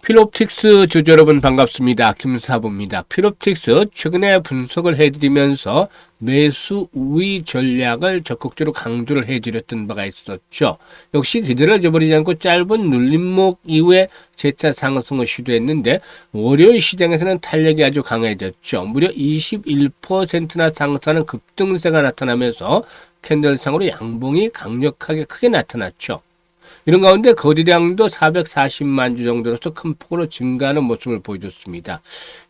필옵틱스 주주 여러분 반갑습니다. 김사부입니다. 필옵틱스 최근에 분석을 해드리면서 매수 우위 전략을 적극적으로 강조를 해드렸던 바가 있었죠. 역시 기대를 저버리지 않고 짧은 눌림목 이후에 재차 상승을 시도했는데 월요일 시장에서는 탄력이 아주 강해졌죠. 무려 21%나 상승하는 급등세가 나타나면서 캔들상으로 양봉이 강력하게 크게 나타났죠. 이런 가운데 거래량도 440만 주 정도로서 큰 폭으로 증가하는 모습을 보여줬습니다.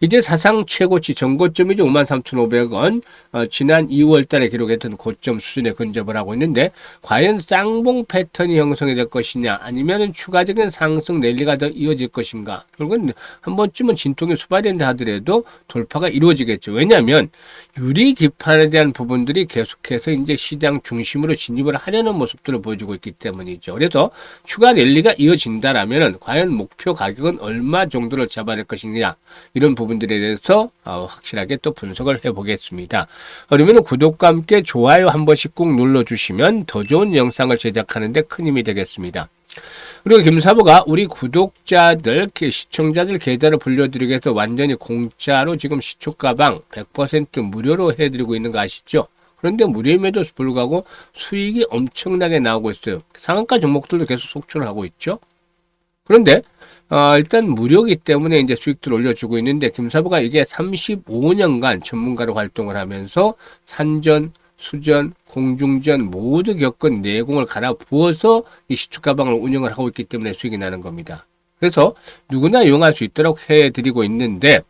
이제 사상 최고치 전고점이죠. 53,500원. 지난 2월 달에 기록했던 고점 수준에 근접을 하고 있는데 과연 쌍봉 패턴이 형성이 될 것이냐 아니면 추가적인 상승 랠리가 더 이어질 것인가. 결국은 한 번쯤은 진통이 수반된다 하더라도 돌파가 이루어지겠죠. 왜냐하면 유리 기판에 대한 부분들이 계속해서 이제 시장 중심으로 진입을 하려는 모습들을 보여주고 있기 때문이죠. 그래서 추가 랠리가 이어진다라면 과연 목표 가격은 얼마 정도를 잡아낼 것이냐 이런 부분들에 대해서 확실하게 또 분석을 해보겠습니다. 그러면 구독과 함께 좋아요 한 번씩 꼭 눌러주시면 더 좋은 영상을 제작하는 데 큰 힘이 되겠습니다. 그리고 김사부가 우리 구독자들, 시청자들 계좌를 불려드리기 위해서 완전히 공짜로 지금 시초가방 100% 무료로 해드리고 있는 거 아시죠? 그런데 무료임에도 불구하고 수익이 엄청나게 나오고 있어요. 상한가 종목들도 계속 속출을 하고 있죠. 그런데 일단 무료이기 때문에 이제 수익들을 올려주고 있는데 김사부가 이게 35년간 전문가로 활동을 하면서 산전, 수전, 공중전 모두 겪은 내공을 갈아 부어서 이 시초가방을 운영을 하고 있기 때문에 수익이 나는 겁니다. 그래서 누구나 이용할 수 있도록 해드리고 있는데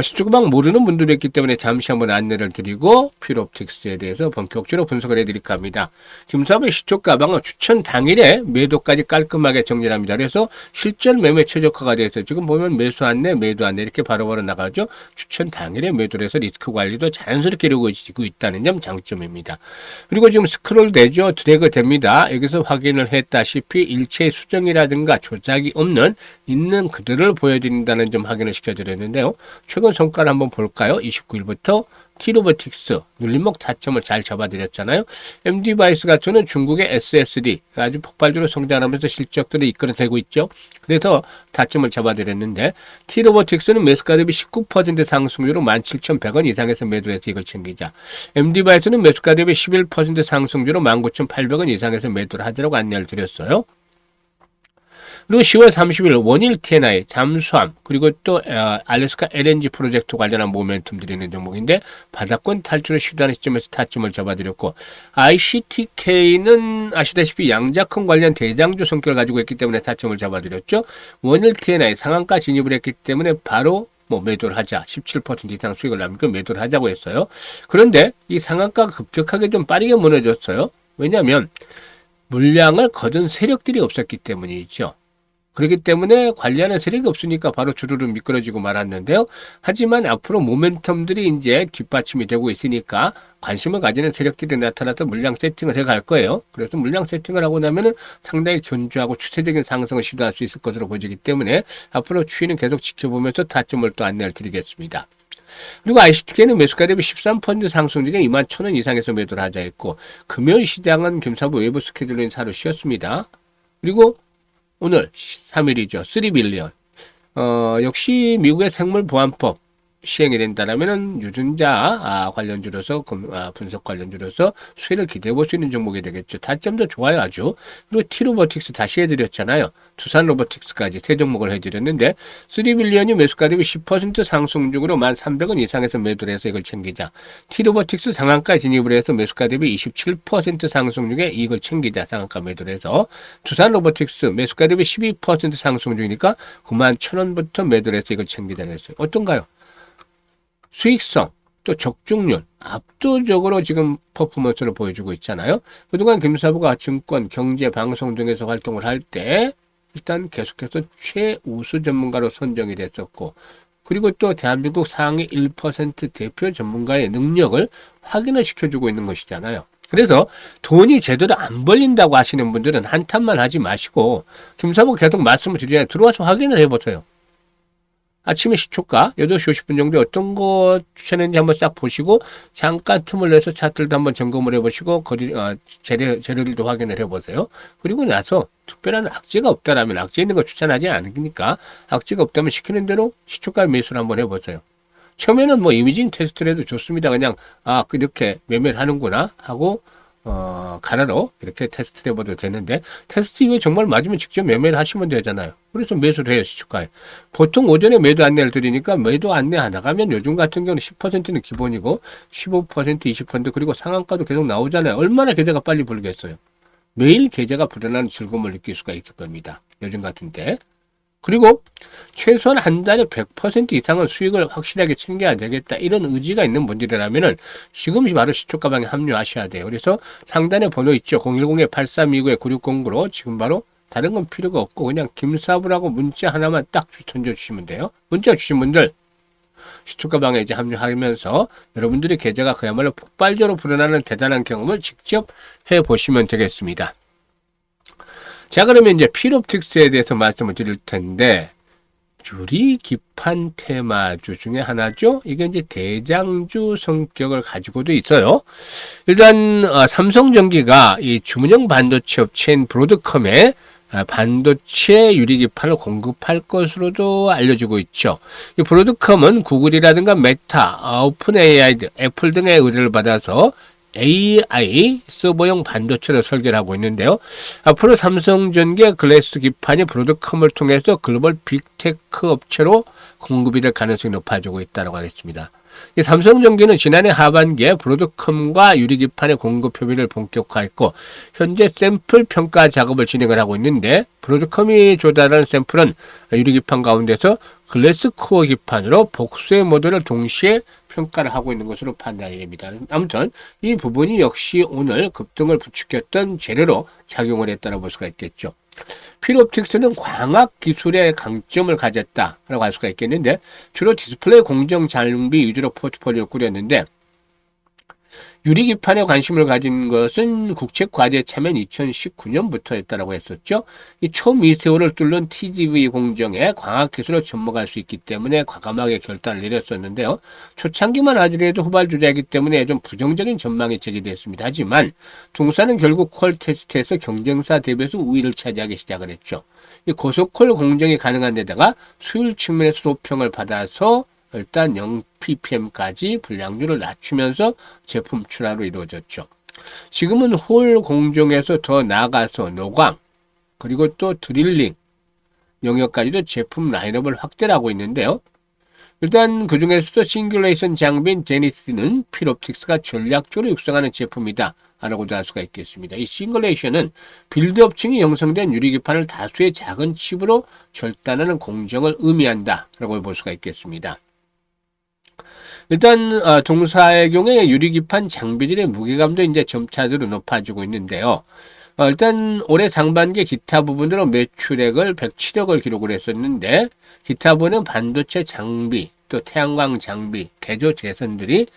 시초가방 모르는 분들이 있기 때문에 잠시 한번 안내를 드리고 필옵틱스에 대해서 본격적으로 분석을 해드릴까 합니다. 김사부의 시초가방은 추천 당일에 매도까지 깔끔하게 정리합니다. 그래서 실전 매매 최적화가 돼서 지금 보면 매수 안내, 매도 안내 이렇게 바로바로 나가죠. 추천 당일에 매도를 해서 리스크 관리도 자연스럽게 이루어지고 있다는 점 장점입니다. 그리고 지금 스크롤 되죠. 드래그 됩니다. 여기서 확인을 했다시피 일체 수정이라든가 조작이 없는 있는 그대로를 보여드린다는 점 확인을 시켜드렸는데요. 최근 성과를 한번 볼까요? 29일부터 티로버틱스 눌림목 타점을 잘 잡아드렸잖아요. MD바이스 같은 경우는 중국의 SSD 아주 폭발적으로 성장하면서 실적들이 이끌어내고 있죠. 그래서 타점을 잡아드렸는데 티로버틱스는 매수가 대비 19% 상승률로 17,100원 이상에서 매도해서 이걸 챙기자. MD바이스는 매수가 대비 11% 상승률로 19,800원 이상에서 매도를 하도록 안내를 드렸어요. 그리고 10월 30일 원일 T&I 잠수함 그리고 또 알래스카 LNG 프로젝트 관련한 모멘텀 드리는 종목인데 바닥권 탈출을 시도하는 시점에서 타점을 잡아드렸고 ICTK는 아시다시피 양자큰 관련 대장주 성격을 가지고 있기 때문에 타점을 잡아드렸죠. 원일 T&I 상한가 진입을 했기 때문에 바로 매도를 하자. 17% 이상 수익을 남기고 매도를 하자고 했어요. 그런데 이 상한가가 급격하게 좀 빠르게 무너졌어요. 왜냐하면 물량을 거둔 세력들이 없었기 때문이죠. 그렇기 때문에 관리하는 세력이 없으니까 바로 주르르 미끄러지고 말았는데요. 하지만 앞으로 모멘텀들이 이제 뒷받침이 되고 있으니까 관심을 가지는 세력들이 나타나서 물량 세팅을 해갈 거예요. 그래서 물량 세팅을 하고 나면은 상당히 견조하고 추세적인 상승을 시도할 수 있을 것으로 보이기 때문에 앞으로 추이는 계속 지켜보면서 타점을 또 안내를 드리겠습니다. 그리고 ICTK는 매수가 대비 13% 상승 중에 21,000원 이상에서 매도를 하자 했고 금요일 시장은 김사부 외부 스케줄로 인사로 쉬었습니다. 그리고 오늘 3일이죠. 3빌리언. 역시 미국의 생물보안법 시행이 된다라면은 유전자 관련주로서 분석 관련주로서 수혜를 기대해 볼 수 있는 종목이 되겠죠. 타점도 좋아요 아주. 그리고 T로보틱스 다시 해드렸잖아요. 두산 로보틱스까지 세 종목을 해드렸는데 3빌리언이 매수가 대비 10% 상승 중으로 1,300원 이상에서 매도를 해서 이걸 챙기자. T로보틱스 상한가 진입을 해서 매수가 대비 27% 상승 중에 이걸 챙기자. 상한가 매도를 해서 두산 로보틱스 매수가 대비 12% 상승 중이니까 91,000원부터 매도를 해서 이걸 챙기자 했어요. 어떤가요? 수익성, 또 적중률, 압도적으로 지금 퍼포먼스를 보여주고 있잖아요. 그동안 김사부가 증권, 경제, 방송 등에서 활동을 할 때 일단 계속해서 최우수 전문가로 선정이 됐었고 그리고 또 대한민국 상위 1% 대표 전문가의 능력을 확인을 시켜주고 있는 것이잖아요. 그래서 돈이 제대로 안 벌린다고 하시는 분들은 한탄만 하지 마시고 김사부 계속 말씀을 드리잖아요. 들어와서 확인을 해보세요. 아침에 시초가 8시 50분 정도에 어떤 거 추천했는지 한번 싹 보시고 잠깐 틈을 내서 차트들도 한번 점검을 해보시고 재료들도 확인을 해보세요. 그리고 나서 특별한 악재가 없다라면 악재 있는 거 추천하지 않으니까 악재가 없다면 시키는 대로 시초가 매수를 한번 해보세요. 처음에는 뭐 이미징 테스트를 해도 좋습니다. 그냥 이렇게 매매를 하는구나 하고 가라로 이렇게 테스트를 해봐도 되는데 테스트 이후에 정말 맞으면 직접 매매를 하시면 되잖아요. 그래서 매수를 해요. 시초가에. 보통 오전에 매도 안내를 드리니까 매도 안내 안 나가면 요즘 같은 경우는 10%는 기본이고 15%, 20% 그리고 상한가도 계속 나오잖아요. 얼마나 계좌가 빨리 불겠어요. 매일 계좌가 불어나는 즐거움을 느낄 수가 있을 겁니다. 요즘 같은데. 그리고 최소한 한 달에 100% 이상은 수익을 확실하게 챙겨야 되겠다. 이런 의지가 있는 분들이라면은 지금 바로 시초가방에 합류하셔야 돼요. 그래서 상단에 번호 있죠. 010-8329-9609로 지금 바로 다른 건 필요가 없고 그냥 김사부라고 문자 하나만 딱 던져주시면 돼요. 문자 주신 분들 시초가방에 이제 합류하면서 여러분들의 계좌가 그야말로 폭발적으로 불어나는 대단한 경험을 직접 해보시면 되겠습니다. 자, 그러면 이제 필옵틱스에 대해서 말씀을 드릴 텐데, 유리기판 테마주 중에 하나죠. 이게 이제 대장주 성격을 가지고도 있어요. 일단 삼성전기가 이 주문형 반도체 업체인 브로드컴에 반도체 유리기판을 공급할 것으로도 알려지고 있죠. 이 브로드컴은 구글이라든가 메타, 오픈 AI, 애플 등의 의뢰를 받아서 AI 서버용 반도체를 설계를 하고 있는데요. 앞으로 삼성전기의 글래스 기판이 브로드컴을 통해서 글로벌 빅테크 업체로 공급이 될 가능성이 높아지고 있다고 하겠습니다. 삼성전기는 지난해 하반기에 브로드컴과 유리기판의 공급 협의를 본격화했고 현재 샘플 평가 작업을 진행을 하고 있는데 브로드컴이 조달한 샘플은 유리기판 가운데서 글래스 코어 기판으로 복수의 모델을 동시에 평가를 하고 있는 것으로 판단이 됩니다. 아무튼 이 부분이 역시 오늘 급등을 부추겼던 재료로 작용을 했다고 볼 수가 있겠죠. 필옵틱스는 광학 기술의 강점을 가졌다라고 할 수가 있겠는데 주로 디스플레이 공정 장비 위주로 포트폴리오를 꾸렸는데 유리기판에 관심을 가진 것은 국책과제 참여 2019년부터였다고 했었죠. 이 초미세오를 뚫는 TGV 공정에 광학기술을 접목할 수 있기 때문에 과감하게 결단을 내렸었는데요. 초창기만 하더라도 후발주자이기 때문에 좀 부정적인 전망이 제기됐습니다. 하지만 동사는 결국 퀄 테스트에서 경쟁사 대비해서 우위를 차지하기 시작을 했죠. 이 고속콜 공정이 가능한 데다가 수율 측면에서 소평을 받아서 일단 0ppm까지 불량률을 낮추면서 제품 출하로 이루어졌죠. 지금은 홀 공정에서 더 나아가서 노광 그리고 또 드릴링 영역까지도 제품 라인업을 확대를 하고 있는데요. 일단 그 중에서도 싱귤레이션 장비인 제니스는 필옵틱스가 전략적으로 육성하는 제품이다 라고도 할 수가 있겠습니다. 이 싱귤레이션은 빌드업층이 형성된 유리기판을 다수의 작은 칩으로 절단하는 공정을 의미한다 라고 볼 수가 있겠습니다. 일단 동사의 경우에 유리기판 장비들의 무게감도 이제 점차적으로 높아지고 있는데요. 일단 올해 상반기 기타 부분으로 매출액을 107억을 기록을 했었는데 기타 부분은 반도체 장비, 또 태양광 장비, 개조 재선들이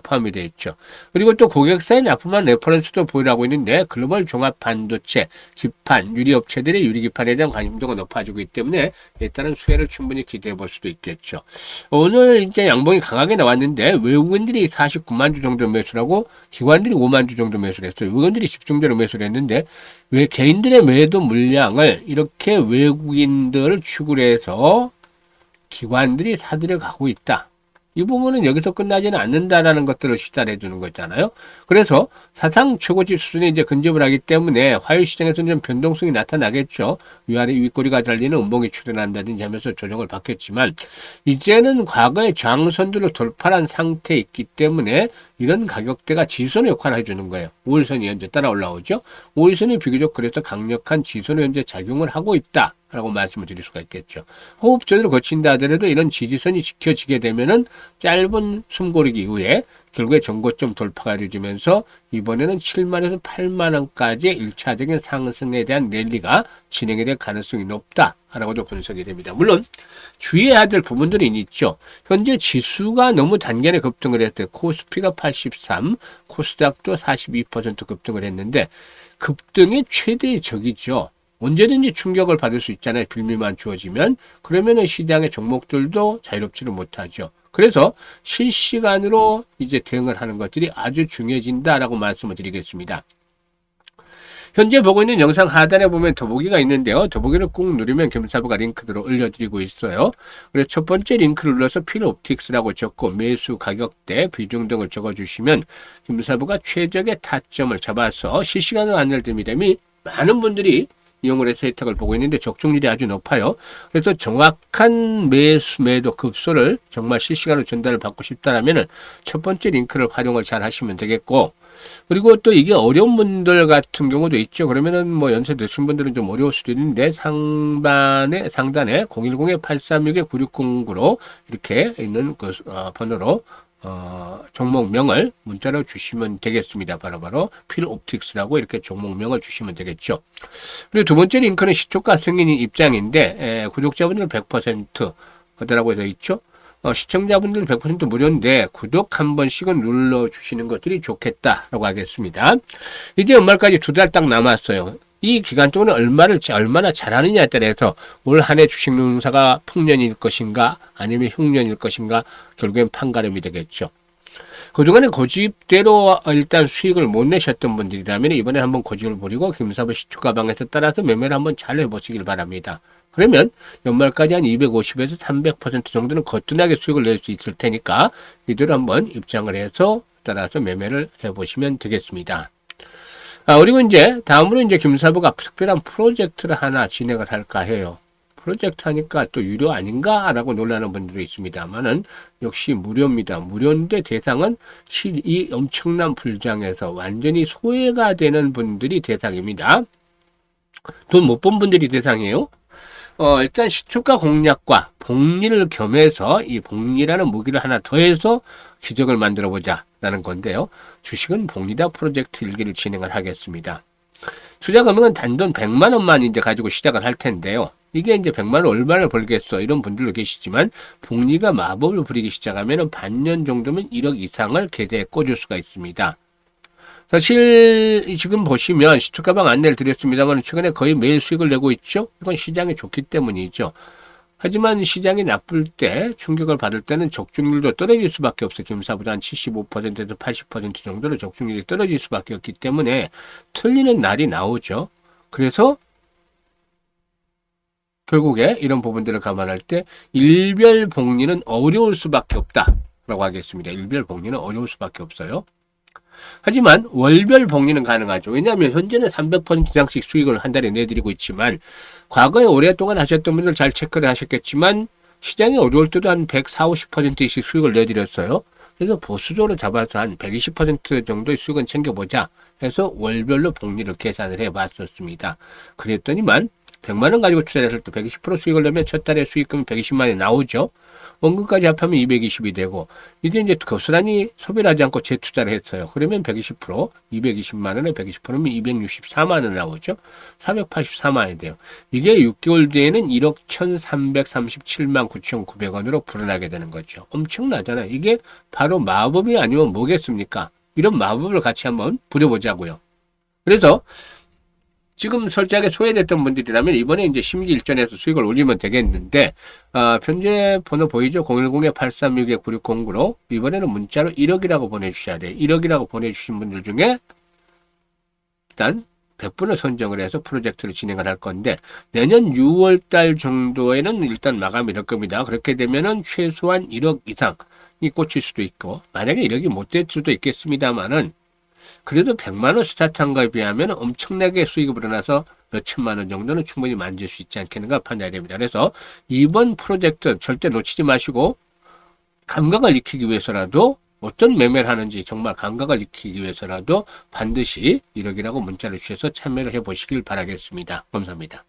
포함이 되어 있죠. 그리고 또 고객사에 납품한 레퍼런스도 보유하고 있는데 글로벌 종합 반도체, 기판, 유리업체들의 유리기판에 대한 관심도가 높아지고 있기 때문에 일단은 수혜를 충분히 기대해 볼 수도 있겠죠. 오늘 이제 양봉이 강하게 나왔는데 외국인들이 49만 주 정도 매수하고 기관들이 5만 주 정도 매수를 했어요. 외국인들이 집중적으로 매수를 했는데 왜 개인들의 매도 물량을 이렇게 외국인들을 축을 해서 기관들이 사들여 가고 있다. 이 부분은 여기서 끝나지는 않는다라는 것들을 시사해 주는 거잖아요. 그래서 사상 최고치 수준에 이제 근접을 하기 때문에 화요 시장에서는 좀 변동성이 나타나겠죠. 위아래 윗꼬리가 달리는 음봉이 출현한다든지 하면서 조정을 받겠지만 이제는 과거의 저항선들을 돌파한 상태에 있기 때문에 이런 가격대가 지선의 역할을 해주는 거예요. 5일선이 현재 따라 올라오죠. 5일선이 비교적 그래서 강력한 지선을 현재 작용을 하고 있다. 라고 말씀을 드릴 수가 있겠죠. 호흡전을 거친다 하더라도 이런 지지선이 지켜지게 되면은 짧은 숨고르기 이후에 결국에 전고점 돌파가 이루어지면서 이번에는 7만에서 8만원까지의 1차적인 상승에 대한 랠리가 진행이 될 가능성이 높다라고도 분석이 됩니다. 물론 주의해야 될 부분들이 있죠. 현재 지수가 너무 단기간에 급등을 했어요. 코스피가 83, 코스닥도 42% 급등을 했는데 급등의 최대의 적이죠. 언제든지 충격을 받을 수 있잖아요. 빌미만 주어지면. 그러면은 시장의 종목들도 자유롭지를 못하죠. 그래서 실시간으로 이제 대응을 하는 것들이 아주 중요해진다라고 말씀을 드리겠습니다. 현재 보고 있는 영상 하단에 보면 더보기가 있는데요. 더보기를 꾹 누르면 겸사부가 링크들을 올려드리고 있어요. 그래서 첫 번째 링크를 눌러서 필옵틱스라고 적고 매수 가격대 비중 등을 적어주시면 겸사부가 최적의 타점을 잡아서 실시간으로 안내를 드립니다. 이미 많은 분들이 이용을 해서 혜택을 보고 있는데 적중률이 아주 높아요. 그래서 정확한 매수 매도 급소를 정말 실시간으로 전달을 받고 싶다라면 첫 번째 링크를 활용을 잘 하시면 되겠고, 그리고 또 이게 어려운 분들 같은 경우도 있죠. 그러면은 뭐 연세 드신 분들은 좀 어려울 수도 있는데 상단에 010-836-9609로 이렇게 있는 그 번호로 종목명을 문자로 주시면 되겠습니다. 바로바로 필옵틱스라고 이렇게 종목명을 주시면 되겠죠. 그리고 두 번째 링크는 시초가 승인 입장인데 구독자분들 100% 그다라고 되어 있죠. 시청자분들 100% 무료인데 구독 한 번씩은 눌러주시는 것들이 좋겠다라고 하겠습니다. 이제 연말까지 2달 딱 남았어요. 이 기간 동안에 얼마나 잘하느냐에 따라서 올 한 해 주식 농사가 풍년일 것인가 아니면 흉년일 것인가 결국엔 판가름이 되겠죠. 그동안에 고집대로 일단 수익을 못 내셨던 분들이라면 이번에 한번 고집을 부리고 김사부 시초가방에서 따라서 매매를 한번 잘 해보시길 바랍니다. 그러면 연말까지 한 250에서 300% 정도는 거뜬하게 수익을 낼 수 있을 테니까 이대로 한번 입장을 해서 따라서 매매를 해보시면 되겠습니다. 그리고 이제 다음으로 이제 김사부가 특별한 프로젝트를 하나 진행을 할까 해요. 프로젝트 하니까 또 유료 아닌가라고 놀라는 분들도 있습니다만은 역시 무료입니다. 무료인데 대상은 이 엄청난 불장에서 완전히 소외가 되는 분들이 대상입니다. 돈 못 번 분들이 대상이에요. 일단 시초가 공략과 복리를 겸해서 이 복리라는 무기를 하나 더해서 기적을 만들어 보자 라는 건데요. 주식은 복리다 프로젝트 일기를 진행을 하겠습니다. 투자 금액은 단돈 100만 원만 이제 가지고 시작을 할 텐데요. 이게 이제 100만 원 얼마를 벌겠어 이런 분들도 계시지만 복리가 마법을 부리기 시작하면 반년 정도면 1억 이상을 계좌에 꽂을 수가 있습니다. 사실 지금 보시면 시초가방 안내를 드렸습니다만 최근에 거의 매일 수익을 내고 있죠. 이건 시장이 좋기 때문이죠. 하지만 시장이 나쁠 때 충격을 받을 때는 적중률도 떨어질 수밖에 없어요. 김사보다 한 75%에서 80% 정도로 적중률이 떨어질 수밖에 없기 때문에 틀리는 날이 나오죠. 그래서 결국에 이런 부분들을 감안할 때 일별 복리는 어려울 수밖에 없다라고 하겠습니다. 일별 복리는 어려울 수밖에 없어요. 하지만 월별 복리는 가능하죠. 왜냐하면 현재는 300% 이상씩 수익을 한 달에 내드리고 있지만 과거에 오랫동안 하셨던 분들 잘 체크를 하셨겠지만 시장이 어려울 때도 한 140, 50%씩 수익을 내드렸어요. 그래서 보수적으로 잡아서 한 120% 정도의 수익은 챙겨보자 해서 월별로 복리를 계산을 해봤었습니다. 그랬더니만 100만 원 가지고 투자를 했을 때 120% 수익을 내면 첫 달에 수익금이 120만 원이 나오죠. 원금까지 합하면 220이 되고 이게 이제 고스란히 소비를 하지 않고 재투자를 했어요. 그러면 120%, 220만 원에 120%면 264만 원 나오죠. 484만 원이 돼요. 이게 6개월 뒤에는 1억 1,337만 9,900원으로 불어나게 되는 거죠. 엄청나잖아요. 이게 바로 마법이 아니면 뭐겠습니까? 이런 마법을 같이 한번 부려보자고요. 그래서 지금 설치하게 소외됐던 분들이라면 이번에 이제 심기일전에서 수익을 올리면 되겠는데 현재 번호 보이죠? 010-836-9609로 이번에는 문자로 1억이라고 보내주셔야 돼요. 1억이라고 보내주신 분들 중에 일단 100분을 선정을 해서 프로젝트를 진행을 할 건데 내년 6월달 정도에는 일단 마감이 될 겁니다. 그렇게 되면은 최소한 1억 이상이 꽂힐 수도 있고 만약에 1억이 못 될 수도 있겠습니다만은 그래도 100만 원 스타트한 거에 비하면 엄청나게 수익이 불어나서 몇천만 원 정도는 충분히 만질 수 있지 않겠는가 판단이 됩니다. 그래서 이번 프로젝트 절대 놓치지 마시고 감각을 익히기 위해서라도 어떤 매매를 하는지 정말 감각을 익히기 위해서라도 반드시 1억이라고 문자를 주셔서 참여를 해보시길 바라겠습니다. 감사합니다.